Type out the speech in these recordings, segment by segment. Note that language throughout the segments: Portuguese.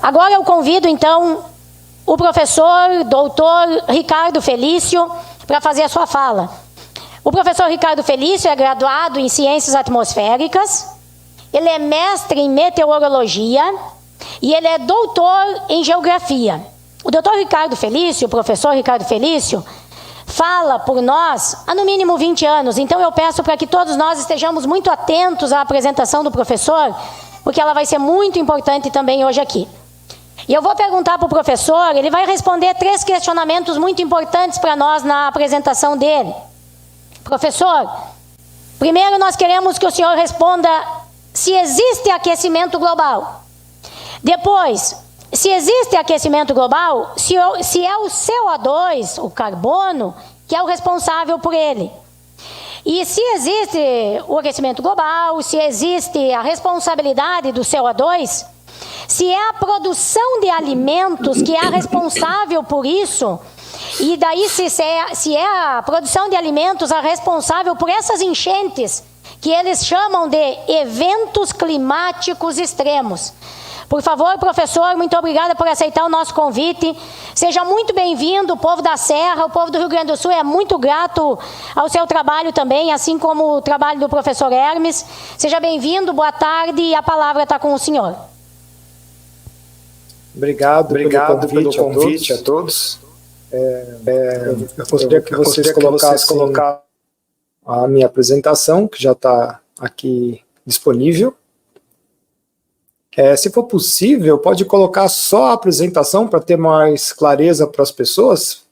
Agora eu convido, então, o professor doutor Ricardo Felício para fazer a sua fala. O professor Ricardo Felício é graduado em Ciências Atmosféricas, ele é mestre em Meteorologia e ele é doutor em Geografia. O doutor Ricardo Felício, o professor Ricardo Felício, fala por nós há no mínimo 20 anos, então eu peço para que todos nós estejamos muito atentos à apresentação do professor, porque ela vai ser muito importante também hoje aqui. E eu vou perguntar para o professor, ele vai responder 3 questionamentos muito importantes para nós na apresentação dele. Professor, primeiro nós queremos que o senhor responda se existe aquecimento global. Depois, se existe aquecimento global, se é o CO2, o carbono, que é o responsável por ele. E se existe o aquecimento global, se existe a responsabilidade do CO2, se é a produção de alimentos que é a responsável por isso, e daí se é a produção de alimentos a responsável por essas enchentes, que eles chamam de eventos climáticos extremos. Por favor, professor, muito obrigada por aceitar o nosso convite. Seja muito bem-vindo, o povo da Serra, o povo do Rio Grande do Sul é muito grato ao seu trabalho também, assim como o trabalho do professor Hermes. Seja bem-vindo, boa tarde, e a palavra está com o senhor. Obrigado pelo convite a todos. Eu gostaria que vocês colocassem a minha apresentação, que já está aqui disponível. Se for possível, pode colocar só a apresentação para ter mais clareza para as pessoas.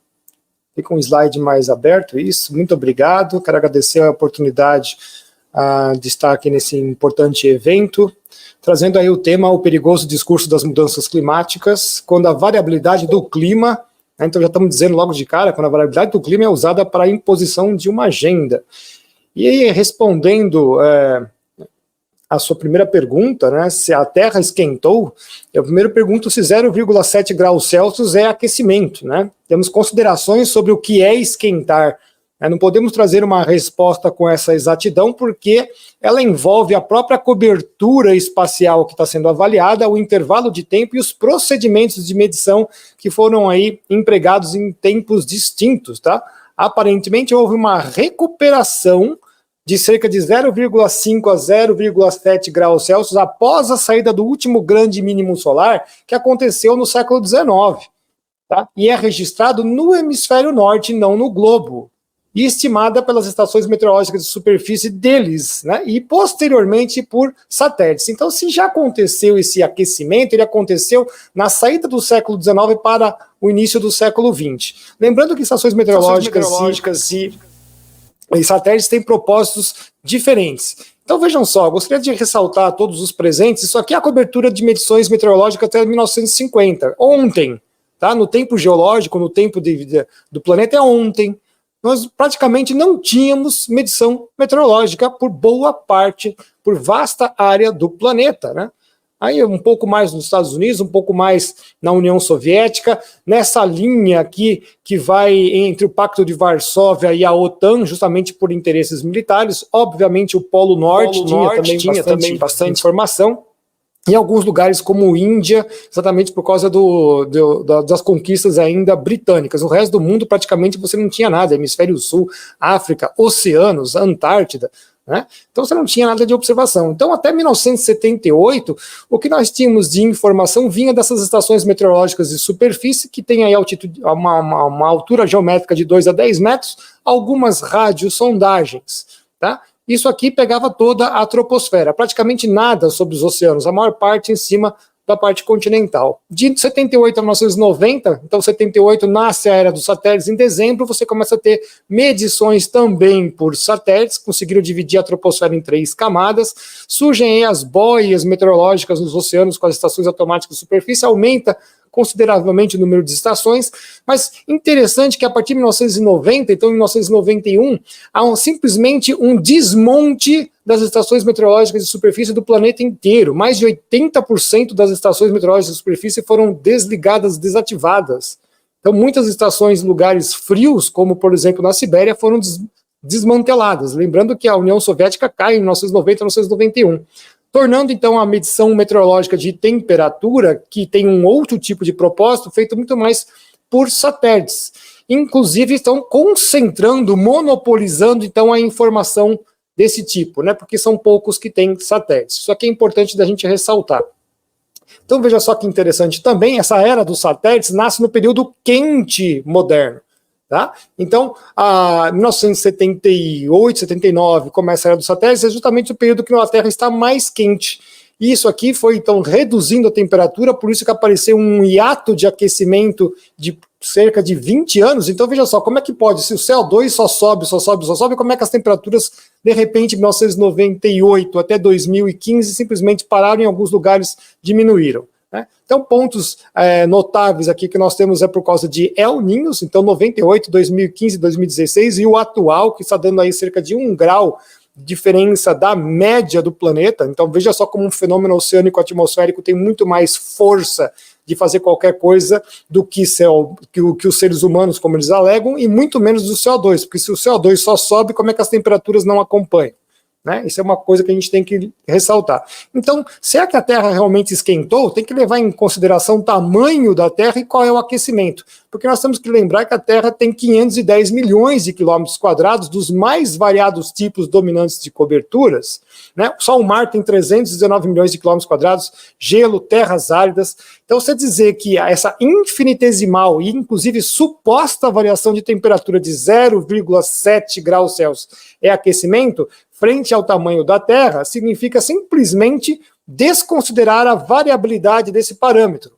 Fica um slide mais aberto, isso. Muito obrigado. Quero agradecer a oportunidade de estar aqui nesse importante evento, trazendo aí o tema, o perigoso discurso das mudanças climáticas, quando a variabilidade do clima, então já estamos dizendo logo de cara, quando a variabilidade do clima é usada para a imposição de uma agenda. E aí, respondendo a sua primeira pergunta, né, se a Terra esquentou, eu primeiro pergunto se 0,7 graus Celsius é aquecimento, né? Temos considerações sobre o que é esquentar. Não podemos trazer uma resposta com essa exatidão, porque ela envolve a própria cobertura espacial que está sendo avaliada, o intervalo de tempo e os procedimentos de medição que foram aí empregados em tempos distintos, tá? Aparentemente houve uma recuperação de cerca de 0,5 a 0,7 graus Celsius após a saída do último grande mínimo solar, que aconteceu no século XIX, tá? E é registrado no hemisfério norte, não no globo, e estimada pelas estações meteorológicas de superfície deles, né? E posteriormente por satélites. Então, se já aconteceu esse aquecimento, ele aconteceu na saída do século XIX para o início do século XX. Lembrando que estações meteorológicas e satélites têm propósitos diferentes. Então vejam só, eu gostaria de ressaltar a todos os presentes, isso aqui é a cobertura de medições meteorológicas até 1950, ontem, tá? No tempo geológico, no tempo do planeta é ontem, nós praticamente não tínhamos medição meteorológica por boa parte, por vasta área do planeta, né? Aí um pouco mais nos Estados Unidos, um pouco mais na União Soviética, nessa linha aqui que vai entre o Pacto de Varsóvia e a OTAN, justamente por interesses militares. Obviamente o Polo Norte tinha também bastante informação. Em alguns lugares como Índia, exatamente por causa das conquistas ainda britânicas. O resto do mundo praticamente você não tinha nada, Hemisfério Sul, África, oceanos, Antártida, né? Então você não tinha nada de observação. Então até 1978, o que nós tínhamos de informação vinha dessas estações meteorológicas de superfície, que tem aí altitude, uma altura geométrica de 2 a 10 metros, algumas radiosondagens, tá? Isso aqui pegava toda a troposfera, praticamente nada sobre os oceanos, a maior parte em cima da parte continental. De 78 a 1990, então 78 nasce a era dos satélites, em dezembro você começa a ter medições também por satélites, conseguiram dividir a troposfera em 3 camadas, surgem aí as boias meteorológicas nos oceanos com as estações automáticas de superfície, aumenta consideravelmente o número de estações, mas interessante que a partir de 1990, então em 1991, há simplesmente um desmonte das estações meteorológicas de superfície do planeta inteiro. Mais de 80% das estações meteorológicas de superfície foram desligadas, desativadas. Então muitas estações em lugares frios, como por exemplo na Sibéria, foram desmanteladas. Lembrando que a União Soviética cai em 1990, 1991. tornando então a medição meteorológica de temperatura, que tem um outro tipo de propósito, feito muito mais por satélites. Inclusive estão concentrando, monopolizando então a informação desse tipo, né? Porque são poucos que têm satélites. Isso aqui é importante da gente ressaltar. Então veja só que interessante também, essa era dos satélites nasce no período quente moderno. Tá? Então, a 1978, 79, começa a era dos satélites, é justamente o período que a Terra está mais quente. E isso aqui foi, então, reduzindo a temperatura, por isso que apareceu um hiato de aquecimento de cerca de 20 anos. Então, veja só, como é que pode? Se o CO2 só sobe, como é que as temperaturas, de repente, de 1998 até 2015, simplesmente pararam em alguns lugares, diminuíram? Né? Então, pontos notáveis aqui que nós temos é por causa de El Niños, então 98, 2015, 2016, e o atual, que está dando aí cerca de 1 grau de diferença da média do planeta. Então, veja só como um fenômeno oceânico atmosférico tem muito mais força de fazer qualquer coisa do que os seres humanos, como eles alegam, e muito menos do CO2, porque se o CO2 só sobe, como é que as temperaturas não acompanham? Né? Isso é uma coisa que a gente tem que ressaltar. Então, se é que a Terra realmente esquentou, tem que levar em consideração o tamanho da Terra e qual é o aquecimento. Porque nós temos que lembrar que a Terra tem 510 milhões de quilômetros quadrados dos mais variados tipos dominantes de coberturas. Né? Só o mar tem 319 milhões de quilômetros quadrados, gelo, terras áridas. Então, você dizer que essa infinitesimal e, inclusive, suposta variação de temperatura de 0,7 graus Celsius é aquecimento, frente ao tamanho da Terra, significa simplesmente desconsiderar a variabilidade desse parâmetro.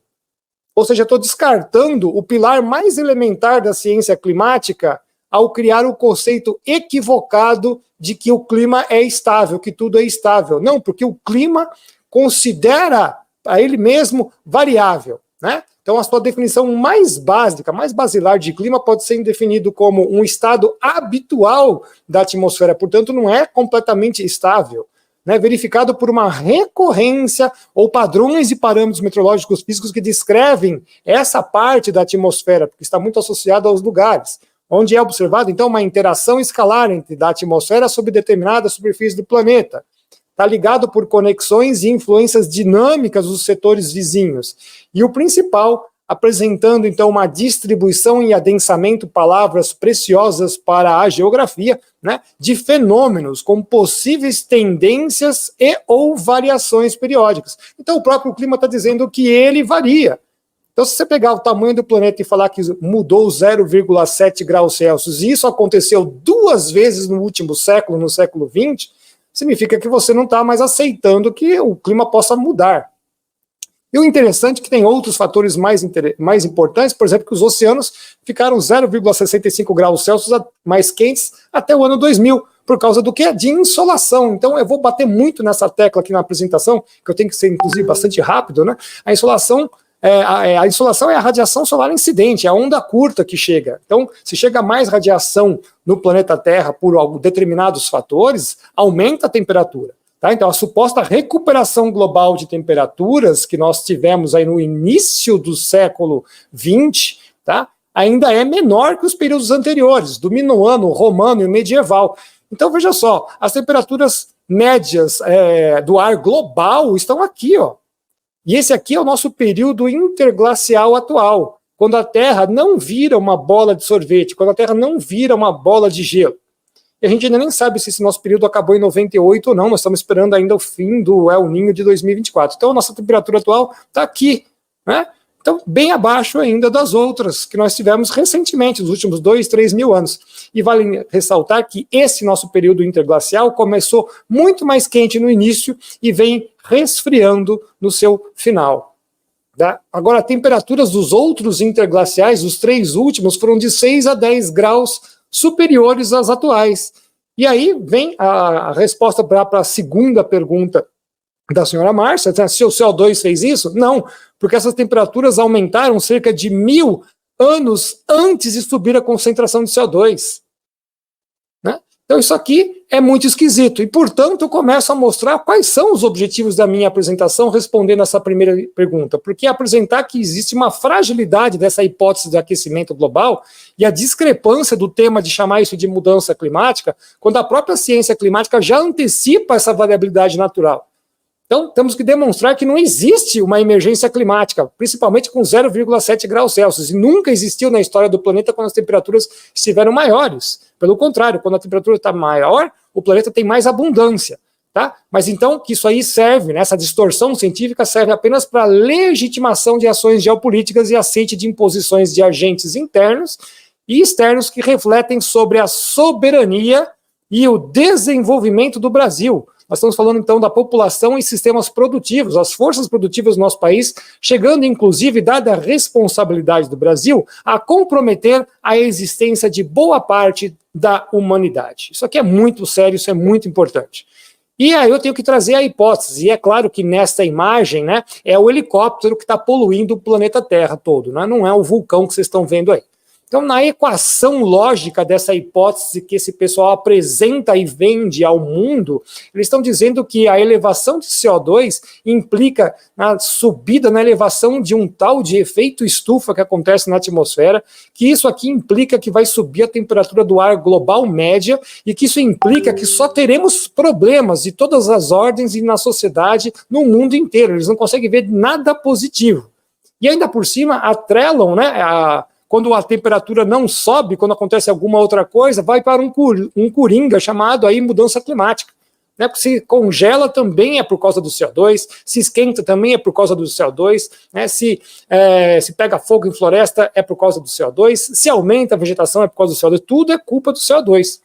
Ou seja, estou descartando o pilar mais elementar da ciência climática ao criar o conceito equivocado de que o clima é estável, que tudo é estável. Não, porque o clima considera a ele mesmo variável, né? Então, a sua definição mais básica, mais basilar de clima pode ser definido como um estado habitual da atmosfera, portanto, não é completamente estável, né? Verificado por uma recorrência ou padrões e parâmetros meteorológicos físicos que descrevem essa parte da atmosfera, porque está muito associado aos lugares, onde é observado, então, uma interação escalar da atmosfera sobre determinada superfície do planeta. Está ligado por conexões e influências dinâmicas dos setores vizinhos. E o principal, apresentando então uma distribuição e adensamento, palavras preciosas para a geografia, né, de fenômenos com possíveis tendências e ou variações periódicas. Então o próprio clima está dizendo que ele varia. Então se você pegar o tamanho do planeta e falar que mudou 0,7 graus Celsius, e isso aconteceu 2 vezes no último século, no século XX, significa que você não está mais aceitando que o clima possa mudar. E o interessante é que tem outros fatores mais importantes, por exemplo, que os oceanos ficaram 0,65 graus Celsius mais quentes até o ano 2000, por causa do quê? De insolação. Então eu vou bater muito nessa tecla aqui na apresentação, que eu tenho que ser, inclusive, bastante rápido, né? A insolação é a radiação solar incidente, é a onda curta que chega. Então, se chega mais radiação no planeta Terra por determinados fatores, aumenta a temperatura. Tá? Então, a suposta recuperação global de temperaturas que nós tivemos aí no início do século XX, tá? Ainda é menor que os períodos anteriores, do minoano, romano e medieval. Então, veja só, as temperaturas médias do ar global estão aqui, ó. E esse aqui é o nosso período interglacial atual, quando a Terra não vira uma bola de sorvete, quando a Terra não vira uma bola de gelo. E a gente ainda nem sabe se esse nosso período acabou em 98 ou não, nós estamos esperando ainda o fim do El Niño de 2024. Então a nossa temperatura atual está aqui, né? Então, bem abaixo ainda das outras que nós tivemos recentemente, nos últimos 2, 3 mil anos. E vale ressaltar que esse nosso período interglacial começou muito mais quente no início e vem resfriando no seu final. Tá? Agora, temperaturas dos outros interglaciais, os 3 últimos, foram de 6 a 10 graus superiores às atuais. E aí vem a resposta para a segunda pergunta da senhora Márcia, se o CO2 fez isso? Não, porque essas temperaturas aumentaram cerca de 1000 anos antes de subir a concentração de CO2. Né? Então isso aqui é muito esquisito, e portanto eu começo a mostrar quais são os objetivos da minha apresentação respondendo essa primeira pergunta, porque apresentar que existe uma fragilidade dessa hipótese de aquecimento global e a discrepância do tema de chamar isso de mudança climática, quando a própria ciência climática já antecipa essa variabilidade natural. Então, temos que demonstrar que não existe uma emergência climática, principalmente com 0,7 graus Celsius. E nunca existiu na história do planeta quando as temperaturas estiveram maiores. Pelo contrário, quando a temperatura está maior, o planeta tem mais abundância. Tá? Mas então, que isso aí serve, né, essa distorção científica serve apenas para legitimação de ações geopolíticas e aceite de imposições de agentes internos e externos que refletem sobre a soberania e o desenvolvimento do Brasil. Nós estamos falando, então, da população e sistemas produtivos, as forças produtivas do nosso país, chegando, inclusive, dada a responsabilidade do Brasil, a comprometer a existência de boa parte da humanidade. Isso aqui é muito sério, isso é muito importante. E aí eu tenho que trazer a hipótese, e é claro que nesta imagem, né, é o helicóptero que está poluindo o planeta Terra todo, né, não é o vulcão que vocês estão vendo aí. Então, na equação lógica dessa hipótese que esse pessoal apresenta e vende ao mundo, eles estão dizendo que a elevação de CO2 implica na subida, na elevação de um tal de efeito estufa que acontece na atmosfera, que isso aqui implica que vai subir a temperatura do ar global média e que isso implica que só teremos problemas de todas as ordens e na sociedade, no mundo inteiro. Eles não conseguem ver nada positivo. E ainda por cima, atrelam, né, quando a temperatura não sobe, quando acontece alguma outra coisa, vai para um coringa chamado aí mudança climática. Né? Porque se congela também é por causa do CO2, se esquenta também é por causa do CO2, né? Se pega fogo em floresta é por causa do CO2, se aumenta a vegetação é por causa do CO2, tudo é culpa do CO2.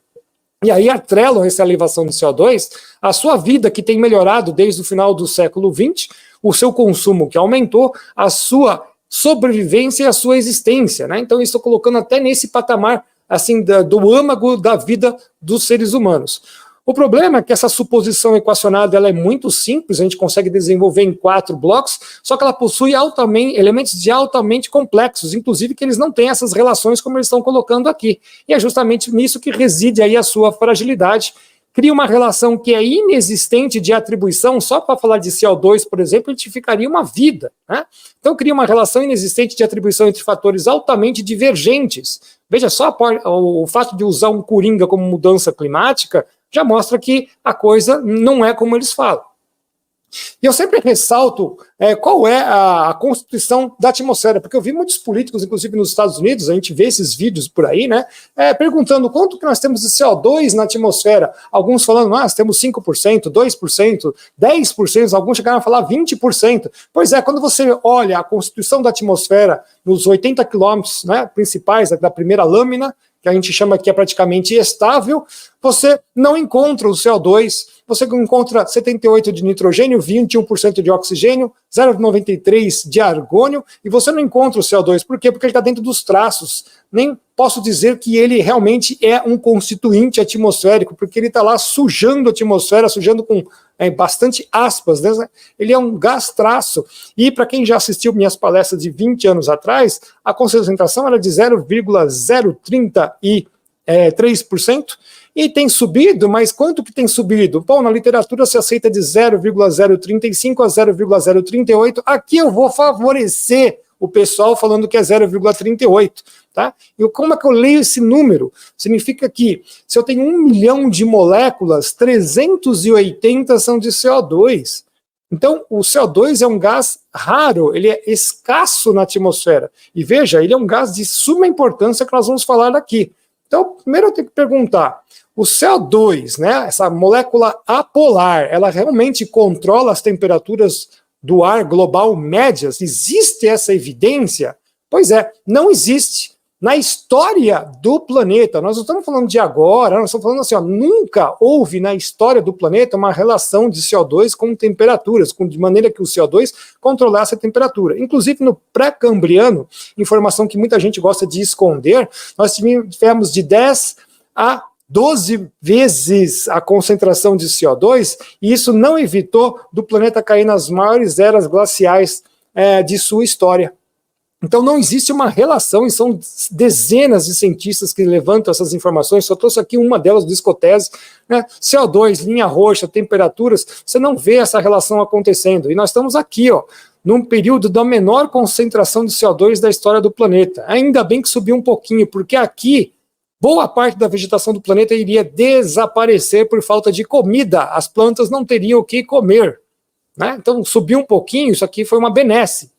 E aí atrelam essa elevação do CO2 à sua vida, que tem melhorado desde o final do século XX, o seu consumo que aumentou, a sua sobrevivência e a sua existência, né? Então, eu estou colocando até nesse patamar assim do âmago da vida dos seres humanos. O problema é que essa suposição equacionada ela é muito simples, a gente consegue desenvolver em 4 blocos, só que ela possui elementos altamente complexos, inclusive que eles não têm essas relações como eles estão colocando aqui. E é justamente nisso que reside aí a sua fragilidade. Cria uma relação que é inexistente de atribuição, só para falar de CO2, por exemplo, a gente ficaria uma vida. Né? Então, cria uma relação inexistente de atribuição entre fatores altamente divergentes. Veja só, o fato de usar um coringa como mudança climática já mostra que a coisa não é como eles falam. E eu sempre ressalto qual é a constituição da atmosfera, porque eu vi muitos políticos, inclusive nos Estados Unidos, a gente vê esses vídeos por aí, né, perguntando quanto que nós temos de CO2 na atmosfera. Alguns falando, nós temos 5%, 2%, 10%, alguns chegaram a falar 20%. Pois é, quando você olha a constituição da atmosfera nos 80 quilômetros, né, principais da primeira lâmina, que a gente chama que é praticamente estável, você não encontra o CO2, você encontra 78% de nitrogênio, 21% de oxigênio, 0,93% de argônio, e você não encontra o CO2. Por quê? Porque ele está dentro dos traços. Nem posso dizer que ele realmente é um constituinte atmosférico, porque ele está lá sujando a atmosfera, sujando com bastante aspas, né? Ele é um gás traço. E para quem já assistiu minhas palestras de 20 anos atrás, a concentração era de 0,033%, e tem subido, mas quanto que tem subido? Bom, na literatura se aceita de 0,035 a 0,038, aqui eu vou favorecer o pessoal falando que é 0,38, tá? E como é que eu leio esse número? Significa que se eu tenho 1 milhão de moléculas, 380 são de CO2. Então, o CO2 é um gás raro, ele é escasso na atmosfera. E veja, ele é um gás de suma importância que nós vamos falar aqui. Então, primeiro eu tenho que perguntar, o CO2, né, essa molécula apolar, ela realmente controla as temperaturas do ar global médias? Existe essa evidência? Pois é, não existe. Na história do planeta, nós não estamos falando de agora, nós estamos falando assim, ó, nunca houve na história do planeta uma relação de CO2 com temperaturas, de maneira que o CO2 controlasse a temperatura. Inclusive no pré-cambriano, informação que muita gente gosta de esconder, nós tivemos de 10 a 12 vezes a concentração de CO2, e isso não evitou do planeta cair nas maiores eras glaciais de sua história. Então não existe uma relação, e são dezenas de cientistas que levantam essas informações, só trouxe aqui uma delas do Scotese, né? CO2, linha roxa, temperaturas, você não vê essa relação acontecendo. E nós estamos aqui, ó, num período da menor concentração de CO2 da história do planeta. Ainda bem que subiu um pouquinho, porque aqui boa parte da vegetação do planeta iria desaparecer por falta de comida, as plantas não teriam o que comer. né? Então, subiu um pouquinho, isso aqui foi uma benesse.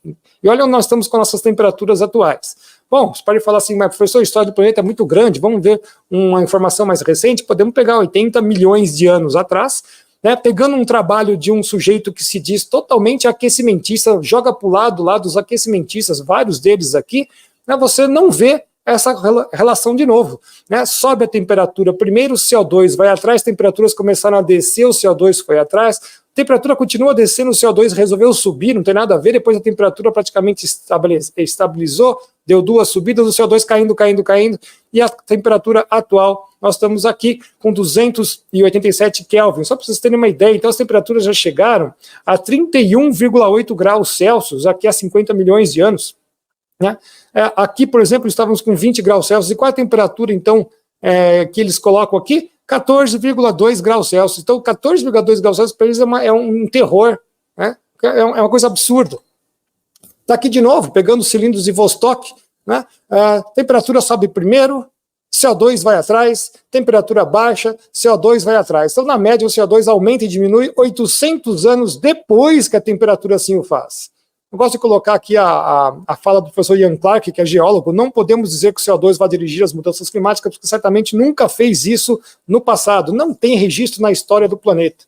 E olha onde nós estamos com nossas temperaturas atuais. Bom, você pode falar assim, mas professor, a história do planeta é muito grande, vamos ver uma informação mais recente, podemos pegar 80 milhões de anos atrás, né, pegando um trabalho de um sujeito que se diz totalmente aquecimentista, joga para o lado lá dos aquecimentistas, vários deles aqui, né, você não vê essa relação de novo, né? Sobe a temperatura, primeiro o CO2 vai atrás, temperaturas começaram a descer, o CO2 foi atrás, a temperatura continua descendo, o CO2 resolveu subir, não tem nada a ver, depois a temperatura praticamente estabilizou, deu 2 subidas, o CO2 caindo, e a temperatura atual, nós estamos aqui com 287 Kelvin, só para vocês terem uma ideia, então as temperaturas já chegaram a 31,8 graus Celsius, aqui há 50 milhões de anos, né? Aqui, por exemplo, estávamos com 20 graus Celsius, e qual a temperatura, então, que eles colocam aqui? 14,2 graus Celsius. Então, 14,2 graus Celsius para eles é um terror, né? É uma coisa absurda. Está aqui de novo, pegando os cilindros de Vostok, né? A temperatura sobe primeiro, CO2 vai atrás, temperatura baixa, CO2 vai atrás. Então, na média, o CO2 aumenta e diminui 800 anos depois que a temperatura assim o faz. Eu gosto de colocar aqui a fala do professor Ian Clark, que é geólogo. Não podemos dizer que o CO2 vai dirigir as mudanças climáticas, porque certamente nunca fez isso no passado. Não tem registro na história do planeta.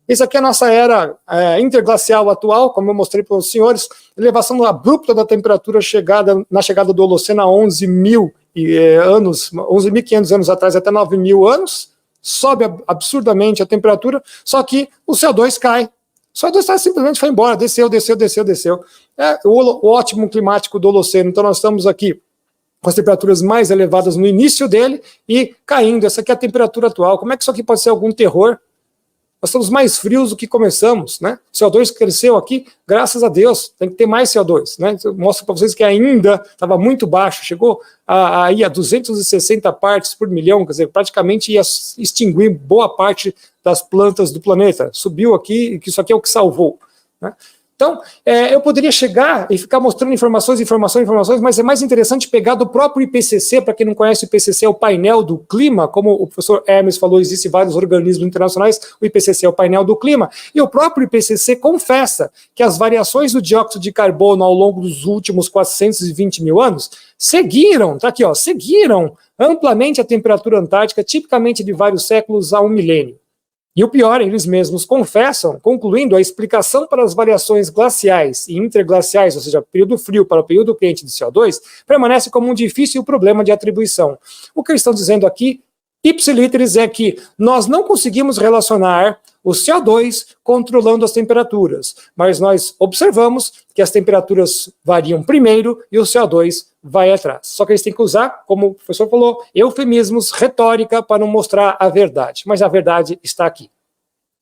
Essa aqui é a nossa era interglacial atual, como eu mostrei para os senhores, elevação abrupta da temperatura na chegada do Holoceno a 11.000 anos, 11.500 anos atrás até 9.000 anos, sobe absurdamente a temperatura, só que o CO2 cai. O CO2 simplesmente foi embora, desceu. O ótimo climático do Holoceno. Então nós estamos aqui com as temperaturas mais elevadas no início dele e caindo. Essa aqui é a temperatura atual. Como é que isso aqui pode ser algum terror? Nós estamos mais frios do que começamos, né? O CO2 cresceu aqui, graças a Deus, tem que ter mais CO2, né? Eu mostro para vocês que ainda estava muito baixo, chegou a 260 partes por milhão, quer dizer, praticamente ia extinguir boa parte das plantas do planeta. Subiu aqui, que isso aqui é o que salvou, né? Então, eu poderia chegar e ficar mostrando informações, mas é mais interessante pegar do próprio IPCC. Para quem não conhece, o IPCC é o painel do clima, como o professor Hermes falou, existem vários organismos internacionais, o IPCC é o painel do clima, e o próprio IPCC confessa que as variações do dióxido de carbono ao longo dos últimos 420 mil anos seguiram amplamente a temperatura antártica, tipicamente de vários séculos a um milênio. E o pior, eles mesmos confessam, concluindo, a explicação para as variações glaciais e interglaciais, ou seja, período frio para o período quente de CO2, permanece como um difícil problema de atribuição. O que eles estão dizendo aqui, ipsiliteris, é que nós não conseguimos relacionar o CO2 controlando as temperaturas, mas nós observamos que as temperaturas variam primeiro e o CO2 vai atrás. Só que eles têm que usar, como o professor falou, eufemismos, retórica, para não mostrar a verdade. Mas a verdade está aqui.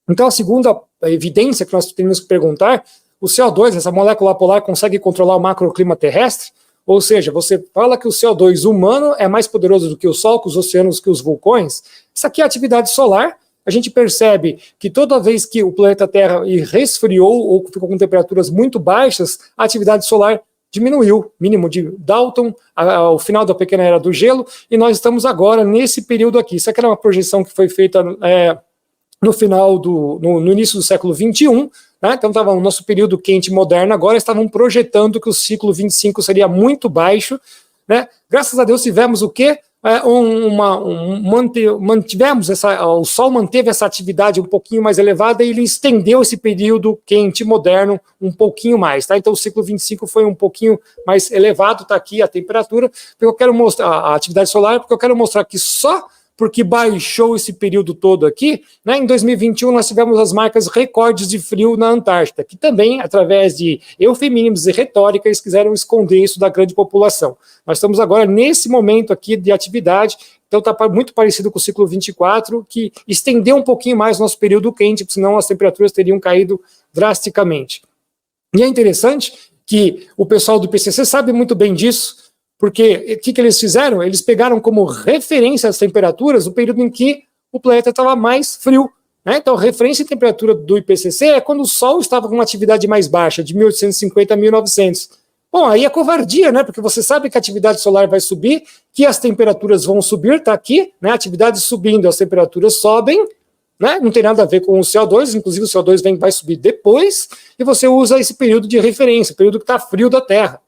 Então, a segunda evidência que nós temos que perguntar, o CO2, essa molécula polar, consegue controlar o macroclima terrestre? Ou seja, você fala que o CO2 humano é mais poderoso do que o Sol, que os oceanos, que os vulcões. Isso aqui é atividade solar. A gente percebe que toda vez que o planeta Terra resfriou ou ficou com temperaturas muito baixas, a atividade solar diminuiu, mínimo de Dalton, ao final da pequena era do gelo, e nós estamos agora nesse período aqui. Isso aqui era uma projeção que foi feita no início do século XXI, né? Então estava o nosso período quente moderno, agora estavam projetando que o ciclo 25 seria muito baixo, né? Graças a Deus tivemos o quê? O Sol manteve essa atividade um pouquinho mais elevada e ele estendeu esse período quente moderno um pouquinho mais, tá? Então o ciclo 25 foi um pouquinho mais elevado, tá aqui a temperatura, porque eu quero mostrar a atividade solar, porque eu quero mostrar que só porque baixou esse período todo aqui, né, em 2021 nós tivemos as marcas recordes de frio na Antártida, que também, através de eufemísmos e retórica, eles quiseram esconder isso da grande população. Nós estamos agora nesse momento aqui de atividade, então está muito parecido com o ciclo 24, que estendeu um pouquinho mais o nosso período quente, porque senão as temperaturas teriam caído drasticamente. E é interessante que o pessoal do IPCC sabe muito bem disso, porque o que eles fizeram? Eles pegaram como referência as temperaturas o período em que o planeta estava mais frio, né? Então, a referência de temperatura do IPCC é quando o Sol estava com uma atividade mais baixa, de 1850 a 1900. Bom, aí é covardia, né? Porque você sabe que a atividade solar vai subir, que as temperaturas vão subir, está aqui, né? A atividade subindo, as temperaturas sobem, né? Não tem nada a ver com o CO2, inclusive o CO2 vai subir depois, e você usa esse período de referência, o período que está frio da Terra,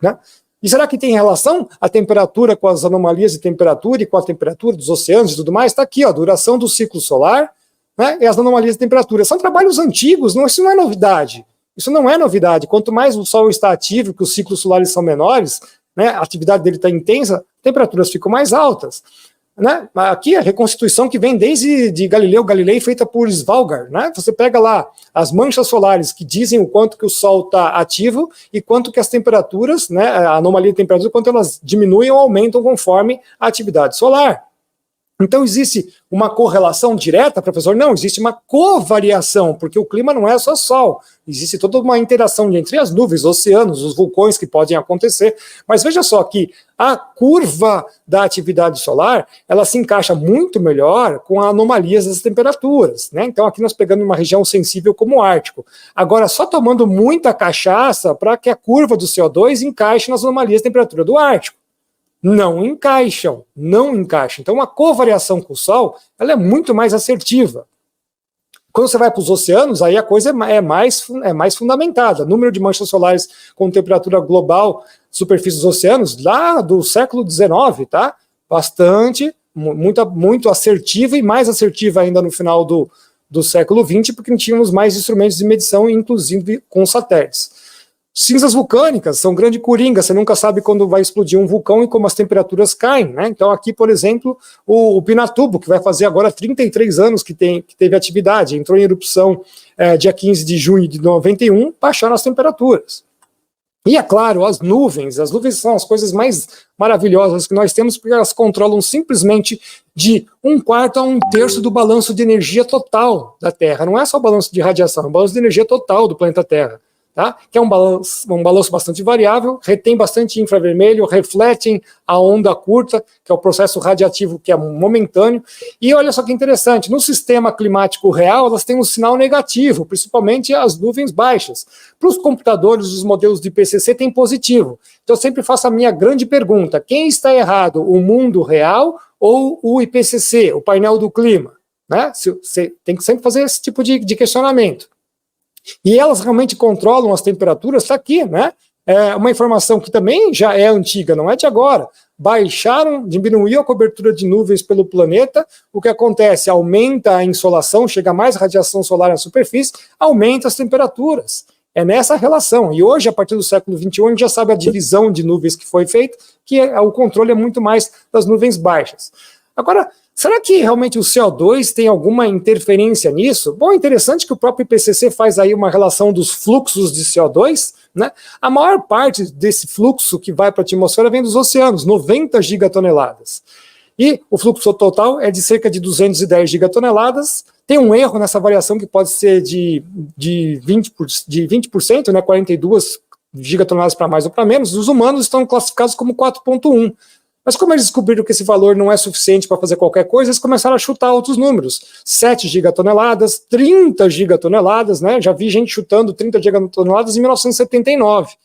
né? E será que tem relação a temperatura com as anomalias de temperatura e com a temperatura dos oceanos e tudo mais? Está aqui, ó, a duração do ciclo solar, né, e as anomalias de temperatura. São trabalhos antigos, isso não é novidade. Isso não é novidade. Quanto mais o Sol está ativo, que os ciclos solares são menores, né, a atividade dele está intensa, temperaturas ficam mais altas. Né? Aqui a reconstituição que vem desde de Galileu Galilei, feita por Svalbard, né? Você pega lá as manchas solares que dizem o quanto que o Sol está ativo e quanto que as temperaturas, né, a anomalia de temperatura, quanto elas diminuem ou aumentam conforme a atividade solar. Então existe uma correlação direta, professor? Não, existe uma covariação, porque o clima não é só Sol, existe toda uma interação entre as nuvens, os oceanos, os vulcões que podem acontecer, mas veja só que a curva da atividade solar, ela se encaixa muito melhor com anomalias das temperaturas, né? Então aqui nós pegamos uma região sensível como o Ártico. Agora, só tomando muita cachaça para que a curva do CO2 encaixe nas anomalias de temperatura do Ártico. Não encaixam. Então a covariação com o Sol, ela é muito mais assertiva. Quando você vai para os oceanos, aí a coisa é mais fundamentada. Número de manchas solares com temperatura global, superfície dos oceanos, lá do século XIX, tá? Bastante, muito assertiva e mais assertiva ainda no final do século XX, porque tínhamos mais instrumentos de medição, inclusive com satélites. Cinzas vulcânicas são grande coringa, você nunca sabe quando vai explodir um vulcão e como as temperaturas caem, né? Então aqui, por exemplo, o Pinatubo, que vai fazer agora 33 anos que teve atividade, entrou em erupção dia 15 de junho de 91, baixaram as temperaturas. E é claro, as nuvens são as coisas mais maravilhosas que nós temos, porque elas controlam simplesmente de 1/4 a 1/3 do balanço de energia total da Terra. Não é só o balanço de radiação, é o balanço de energia total do planeta Terra. Tá? Que é um balanço bastante variável, retém bastante infravermelho, refletem a onda curta, que é o processo radiativo que é momentâneo, e olha só que interessante, no sistema climático real, elas têm um sinal negativo, principalmente as nuvens baixas. Para os computadores, os modelos de IPCC têm positivo. Então eu sempre faço a minha grande pergunta, quem está errado, o mundo real ou o IPCC, o painel do clima? Né? Você tem que sempre fazer esse tipo de questionamento. E elas realmente controlam as temperaturas, está aqui, né? É uma informação que também já é antiga, não é de agora. Diminuiu a cobertura de nuvens pelo planeta, o que acontece? Aumenta a insolação, chega mais radiação solar na superfície, aumenta as temperaturas. É nessa relação. E hoje, a partir do século XXI, a gente já sabe a divisão de nuvens que foi feita, que o controle é muito mais das nuvens baixas. Agora, será que realmente o CO2 tem alguma interferência nisso? Bom, é interessante que o próprio IPCC faz aí uma relação dos fluxos de CO2, né? A maior parte desse fluxo que vai para a atmosfera vem dos oceanos, 90 gigatoneladas. E o fluxo total é de cerca de 210 gigatoneladas. Tem um erro nessa variação que pode ser de 20%, né? 42 gigatoneladas para mais ou para menos. Os humanos estão classificados como 4,1. Mas como eles descobriram que esse valor não é suficiente para fazer qualquer coisa, eles começaram a chutar outros números. 7 gigatoneladas, 30 gigatoneladas, né? Já vi gente chutando 30 gigatoneladas em 1979.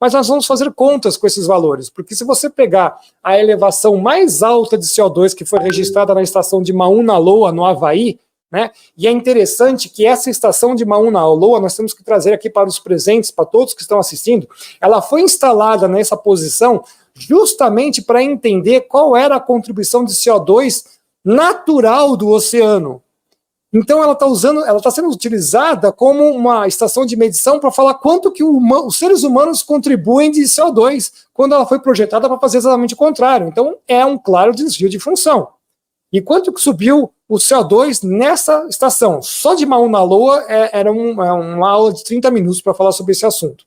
Mas nós vamos fazer contas com esses valores, porque se você pegar a elevação mais alta de CO2 que foi registrada na estação de Mauna Loa, no Havaí, né? E é interessante que essa estação de Mauna Loa, nós temos que trazer aqui para os presentes, para todos que estão assistindo, ela foi instalada nessa posição justamente para entender qual era a contribuição de CO2 natural do oceano. Então ela está sendo utilizada como uma estação de medição para falar quanto que os seres humanos contribuem de CO2, quando ela foi projetada para fazer exatamente o contrário. Então é um claro desvio de função. E quanto que subiu o CO2 nessa estação? Só de Mauna Loa era uma aula de 30 minutos para falar sobre esse assunto.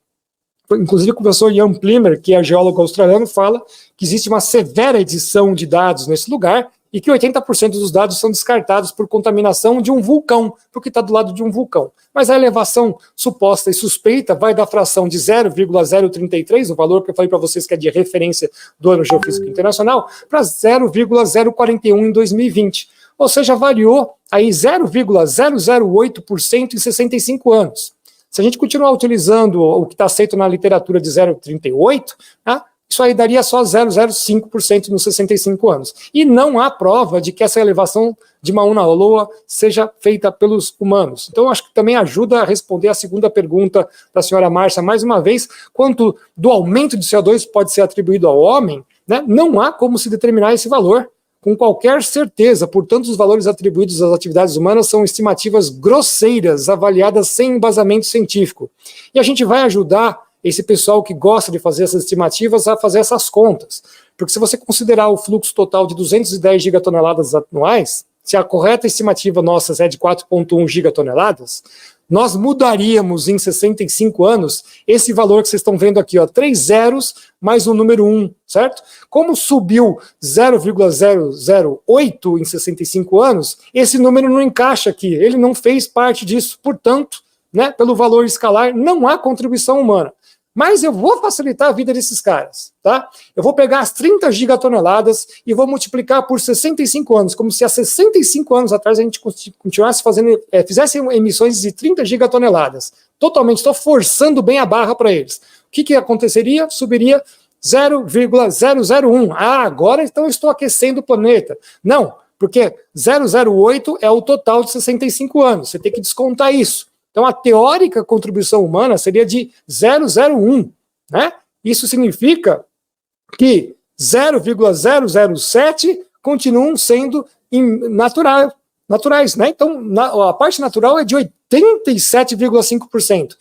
Inclusive o professor Ian Plimer, que é geólogo australiano, fala que existe uma severa edição de dados nesse lugar e que 80% dos dados são descartados por contaminação de um vulcão, porque está do lado de um vulcão. Mas a elevação suposta e suspeita vai da fração de 0,033, o valor que eu falei para vocês que é de referência do Ano Geofísico Internacional, para 0,041 em 2020. Ou seja, variou aí 0,008% em 65 anos. Se a gente continuar utilizando o que está aceito na literatura de 0,38, né, isso aí daria só 0,05% nos 65 anos. E não há prova de que essa elevação de Mauna Loa seja feita pelos humanos. Então, acho que também ajuda a responder a segunda pergunta da senhora Márcia, mais uma vez, quanto do aumento de CO2 pode ser atribuído ao homem, né? Não há como se determinar esse valor com qualquer certeza. Portanto, os valores atribuídos às atividades humanas são estimativas grosseiras, avaliadas sem embasamento científico. E a gente vai ajudar esse pessoal que gosta de fazer essas estimativas a fazer essas contas. Porque se você considerar o fluxo total de 210 gigatoneladas anuais, se a correta estimativa nossa é de 4,1 gigatoneladas, nós mudaríamos em 65 anos esse valor que vocês estão vendo aqui, ó, 3 zeros mais o número 1, certo? Como subiu 0,008 em 65 anos, esse número não encaixa aqui, ele não fez parte disso, portanto, né, pelo valor escalar, não há contribuição humana. Mas eu vou facilitar a vida desses caras, tá? Eu vou pegar as 30 gigatoneladas e vou multiplicar por 65 anos, como se há 65 anos atrás a gente continuasse fazendo, fizesse emissões de 30 gigatoneladas. Totalmente, estou forçando bem a barra para eles. O que aconteceria? Subiria 0,001. Ah, agora então eu estou aquecendo o planeta. Não, porque 0,08 é o total de 65 anos. Você tem que descontar isso. Então, a teórica contribuição humana seria de 0,01, né? Isso significa que 0,007 continuam sendo naturais, né? Então, a parte natural é de 87,5%.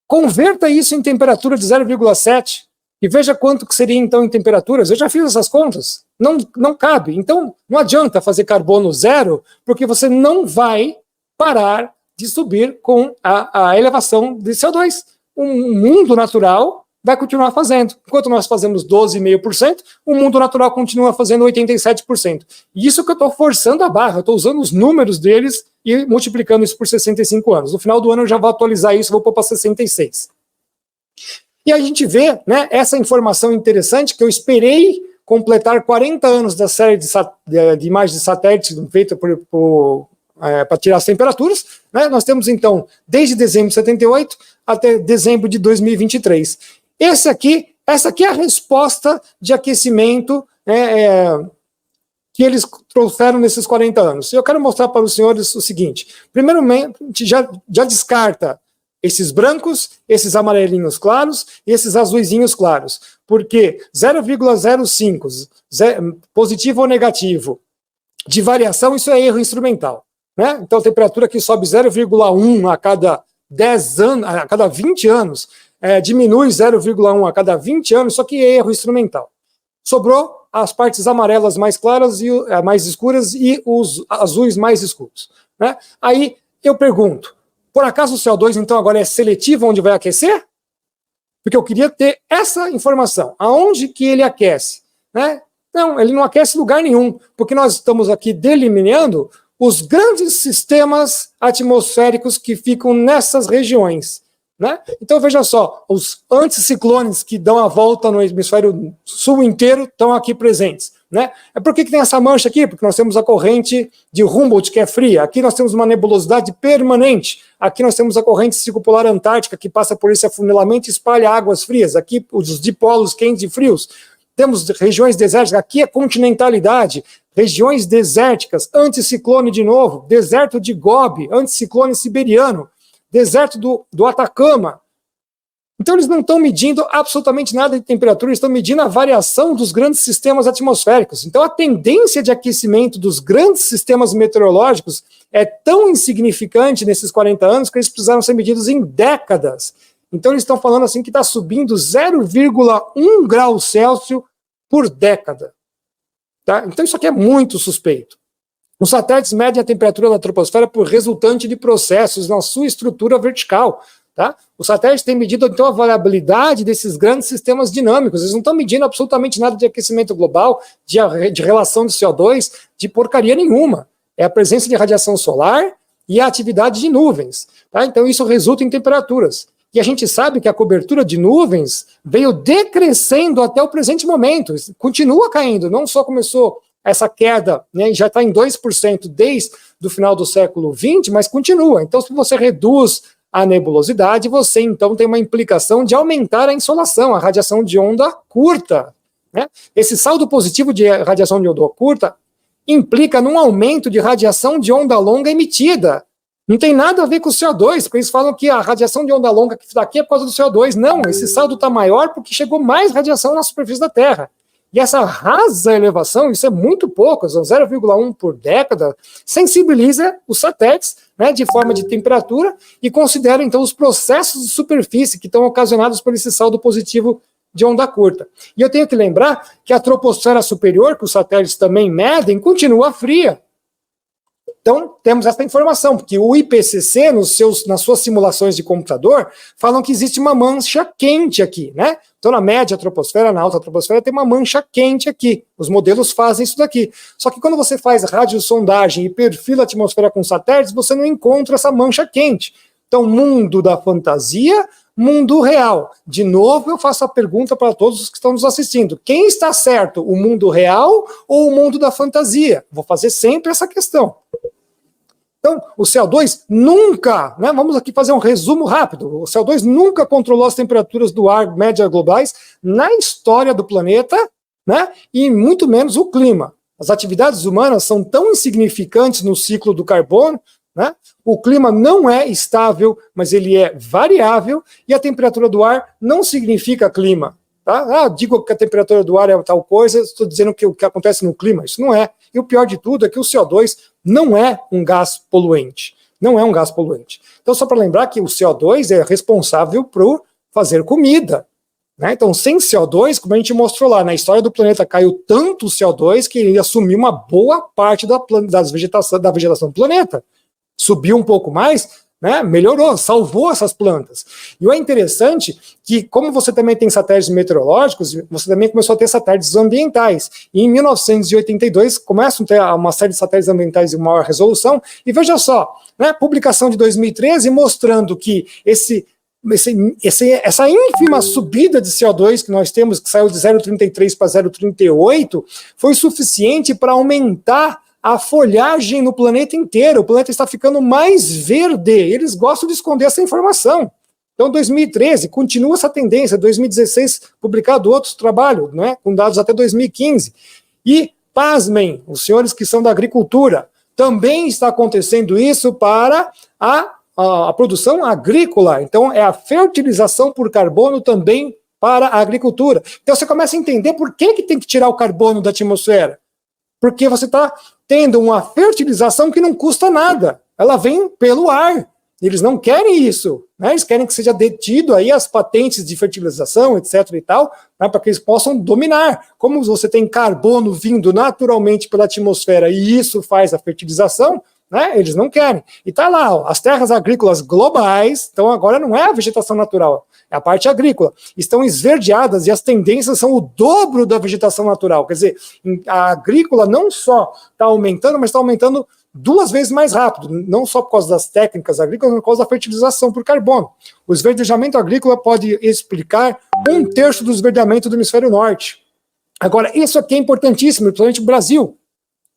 Converta isso em temperatura de 0,7 e veja quanto que seria, então, em temperaturas. Eu já fiz essas contas. Não cabe. Então, não adianta fazer carbono zero, porque você não vai parar de subir com a elevação de CO2. Um mundo natural vai continuar fazendo. Enquanto nós fazemos 12,5%, o mundo natural continua fazendo 87%. E isso que eu estou forçando a barra, eu estou usando os números deles e multiplicando isso por 65 anos. No final do ano eu já vou atualizar isso, vou pôr para 66. E a gente vê, né, essa informação interessante que eu esperei completar 40 anos da série de imagens de satélite feita para tirar as temperaturas, né? Nós temos então desde dezembro de 78 até dezembro de 2023. Essa aqui é a resposta de aquecimento, né, que eles trouxeram nesses 40 anos. E eu quero mostrar para os senhores o seguinte: primeiramente, já descarta esses brancos, esses amarelinhos claros e esses azuisinhos claros, porque 0,05, positivo ou negativo, de variação, isso é erro instrumental. Né? Então a temperatura aqui sobe 0,1 a cada 10 anos, a cada 20 anos, diminui 0,1 a cada 20 anos, só que é erro instrumental. Sobrou as partes amarelas mais claras e mais escuras e os azuis mais escuros. Né? Aí eu pergunto, por acaso o CO2 então agora é seletivo onde vai aquecer? Porque eu queria ter essa informação. Aonde que ele aquece? Né? Não, ele não aquece em lugar nenhum, porque nós estamos aqui delineando os grandes sistemas atmosféricos que ficam nessas regiões. Né? Então, veja só, os anticiclones que dão a volta no hemisfério sul inteiro estão aqui presentes. Né? Por que tem essa mancha aqui? Porque nós temos a corrente de Humboldt, que é fria. Aqui nós temos uma nebulosidade permanente. Aqui nós temos a corrente circumpolar antártica, que passa por esse afunilamento e espalha águas frias. Aqui os dipolos quentes e frios. Temos regiões desérticas, aqui é continentalidade, regiões desérticas, anticiclone de novo, deserto de Gobi, anticiclone siberiano, deserto do Atacama. Então eles não estão medindo absolutamente nada de temperatura, eles estão medindo a variação dos grandes sistemas atmosféricos. Então a tendência de aquecimento dos grandes sistemas meteorológicos é tão insignificante nesses 40 anos que eles precisaram ser medidos em décadas. Então eles estão falando assim que está subindo 0,1 grau Celsius por década. Tá? Então isso aqui é muito suspeito. Os satélites medem a temperatura da troposfera por resultante de processos na sua estrutura vertical. Tá? Os satélites têm medido então a variabilidade desses grandes sistemas dinâmicos. Eles não estão medindo absolutamente nada de aquecimento global, de relação de CO2, de porcaria nenhuma. É a presença de radiação solar e a atividade de nuvens. Tá? Então isso resulta em temperaturas. E a gente sabe que a cobertura de nuvens veio decrescendo até o presente momento, continua caindo, não só começou essa queda, né, já está em 2% desde o final do século XX, mas continua. Então, se você reduz a nebulosidade, você então tem uma implicação de aumentar a insolação, a radiação de onda curta, né? Esse saldo positivo de radiação de onda curta implica num aumento de radiação de onda longa emitida. Não tem nada a ver com o CO2, porque eles falam que a radiação de onda longa que daqui é por causa do CO2. Não, esse saldo está maior porque chegou mais radiação na superfície da Terra. E essa rasa elevação, isso é muito pouco, são 0,1 por década, sensibiliza os satélites, né, de forma de temperatura e considera então os processos de superfície que estão ocasionados por esse saldo positivo de onda curta. E eu tenho que lembrar que a troposfera superior, que os satélites também medem, continua fria. Então, temos essa informação, porque o IPCC, nas suas simulações de computador, falam que existe uma mancha quente aqui, né? Então, na média troposfera, na alta troposfera, tem uma mancha quente aqui. Os modelos fazem isso daqui. Só que quando você faz radiosondagem e perfila a atmosfera com satélites, você não encontra essa mancha quente. Então, mundo da fantasia, mundo real. De novo, eu faço a pergunta para todos os que estão nos assistindo. Quem está certo, o mundo real ou o mundo da fantasia? Vou fazer sempre essa questão. Então, o CO2 nunca, né, vamos aqui fazer um resumo rápido, o CO2 nunca controlou as temperaturas do ar médias globais na história do planeta, né, e muito menos o clima. As atividades humanas são tão insignificantes no ciclo do carbono, né, o clima não é estável, mas ele é variável, e a temperatura do ar não significa clima. Tá? Digo que a temperatura do ar é tal coisa, estou dizendo que o que acontece no clima, isso não é. E o pior de tudo é que o CO2 não é um gás poluente. Não é um gás poluente. Então, só para lembrar que o CO2 é responsável por fazer comida. Né? Então, sem CO2, como a gente mostrou lá, na história do planeta caiu tanto CO2 que ele assumiu uma boa parte da vegetação do planeta. Subiu um pouco mais, né, melhorou, salvou essas plantas. E o interessante que, como você também tem satélites meteorológicos, você também começou a ter satélites ambientais. E em 1982 começam a ter uma série de satélites ambientais de maior resolução. E veja só, né, publicação de 2013 mostrando que essa ínfima subida de CO2 que nós temos, que saiu de 0,33 para 0,38, foi suficiente para aumentar a folhagem no planeta inteiro. O planeta está ficando mais verde. Eles gostam de esconder essa informação. Então, 2013, continua essa tendência. 2016, publicado outros trabalhos, né, com dados até 2015. E, pasmem, os senhores que são da agricultura, também está acontecendo isso para a produção agrícola. Então, é a fertilização por carbono também para a agricultura. Então, você começa a entender por que tem que tirar o carbono da atmosfera. Porque você está tendo uma fertilização que não custa nada. Ela vem pelo ar. Eles não querem isso. Né? Eles querem que seja detido aí as patentes de fertilização, etc. e tal, né, para que eles possam dominar. Como você tem carbono vindo naturalmente pela atmosfera e isso faz a fertilização, né, eles não querem. E está lá, ó, as terras agrícolas globais, então agora não é a vegetação natural, é a parte agrícola, estão esverdeadas e as tendências são o dobro da vegetação natural. Quer dizer, a agrícola não só está aumentando, mas está aumentando 2 vezes mais rápido, não só por causa das técnicas agrícolas, mas por causa da fertilização por carbono. O esverdejamento agrícola pode explicar 1/3 do esverdeamento do hemisfério norte. Agora, isso aqui é importantíssimo, principalmente no Brasil.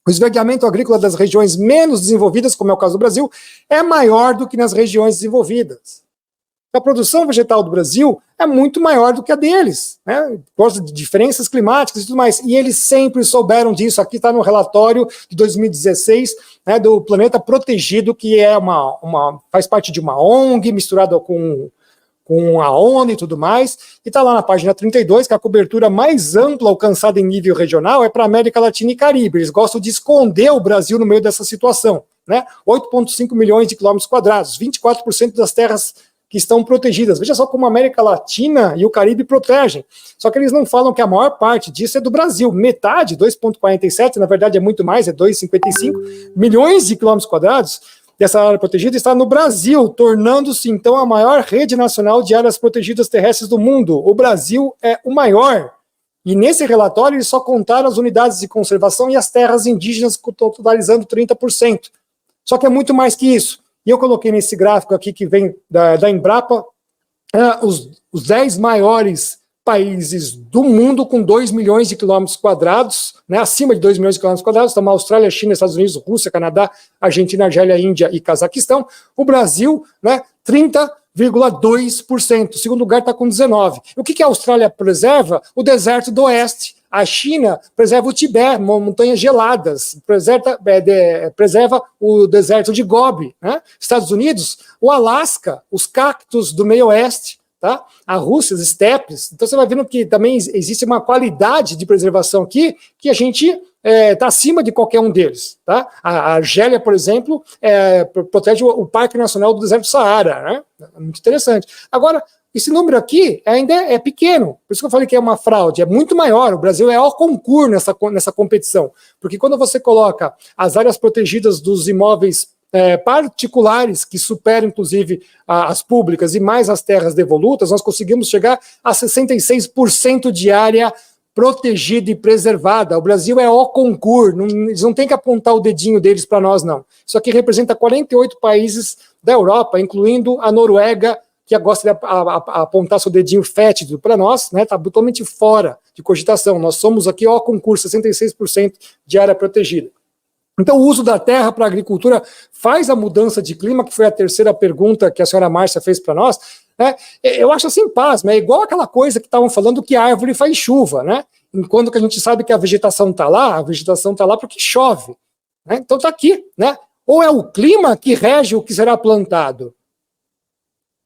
O esverdeamento agrícola das regiões menos desenvolvidas, como é o caso do Brasil, é maior do que nas regiões desenvolvidas. A produção vegetal do Brasil é muito maior do que a deles, né, por causa de diferenças climáticas e tudo mais. E eles sempre souberam disso. Aqui está no relatório de 2016, né, do Planeta Protegido, que é faz parte de uma ONG misturada com a ONU e tudo mais, e está lá na página 32, que a cobertura mais ampla alcançada em nível regional é para a América Latina e Caribe. Eles gostam de esconder o Brasil no meio dessa situação. Né? 8,5 milhões de quilômetros quadrados, 24% das terras que estão protegidas. Veja só como a América Latina e o Caribe protegem. Só que eles não falam que a maior parte disso é do Brasil. Metade, 2,47, na verdade é muito mais, é 2,55 milhões de quilômetros quadrados dessa área protegida está no Brasil, tornando-se então a maior rede nacional de áreas protegidas terrestres do mundo. O Brasil é o maior. E nesse relatório eles só contaram as unidades de conservação e as terras indígenas, totalizando 30%. Só que é muito mais que isso. E eu coloquei nesse gráfico aqui que vem da Embrapa os 10 maiores países do mundo com 2 milhões de quilômetros quadrados, né, acima de 2 milhões de quilômetros quadrados, estamos Austrália, China, Estados Unidos, Rússia, Canadá, Argentina, Argélia, Índia e Cazaquistão. O Brasil, né, 30,2%. O segundo lugar está com 19%. O que a Austrália preserva? O deserto do oeste. A China preserva o Tibete, montanhas geladas, preserva o deserto de Gobi, né? Estados Unidos, o Alasca, os cactos do meio oeste, tá? A Rússia, as estepes. Então você vai vendo que também existe uma qualidade de preservação aqui que a gente está acima de qualquer um deles. Tá? A Argélia, por exemplo, protege o Parque Nacional do Deserto do Saara. Né? Muito interessante. Agora, esse número aqui ainda é pequeno, por isso que eu falei que é uma fraude, é muito maior. O Brasil é ao concurso nessa competição, porque quando você coloca as áreas protegidas dos imóveis particulares, que superam inclusive as públicas e mais as terras devolutas, nós conseguimos chegar a 66% de área protegida e preservada. O Brasil é ao concurso, eles não têm que apontar o dedinho deles para nós, não. Isso aqui representa 48 países da Europa, incluindo a Noruega, que gosta de apontar seu dedinho fétido para nós, né, está totalmente fora de cogitação. Nós somos aqui ao concurso, 66% de área protegida. Então, o uso da terra para a agricultura faz a mudança de clima, que foi a terceira pergunta que a senhora Márcia fez para nós. Né? Eu acho assim, pasma, é igual aquela coisa que estavam falando que a árvore faz chuva, né? Enquanto que a gente sabe que a vegetação está lá porque chove. Né? Então está aqui, né? Ou é o clima que rege o que será plantado?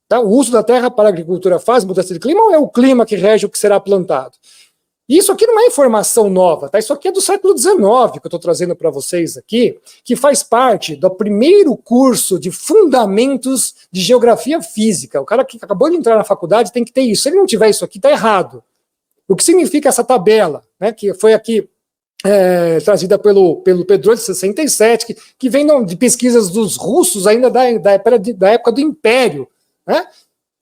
Tá? O uso da terra para a agricultura faz mudança de clima ou é o clima que rege o que será plantado? E isso aqui não é informação nova, tá? Isso aqui é do século XIX que eu estou trazendo para vocês aqui, que faz parte do primeiro curso de fundamentos de geografia física. O cara que acabou de entrar na faculdade tem que ter isso. Se ele não tiver isso aqui, está errado. O que significa essa tabela, né, que foi aqui trazida pelo Pedro de 67, que vem de pesquisas dos russos ainda da época do Império, né?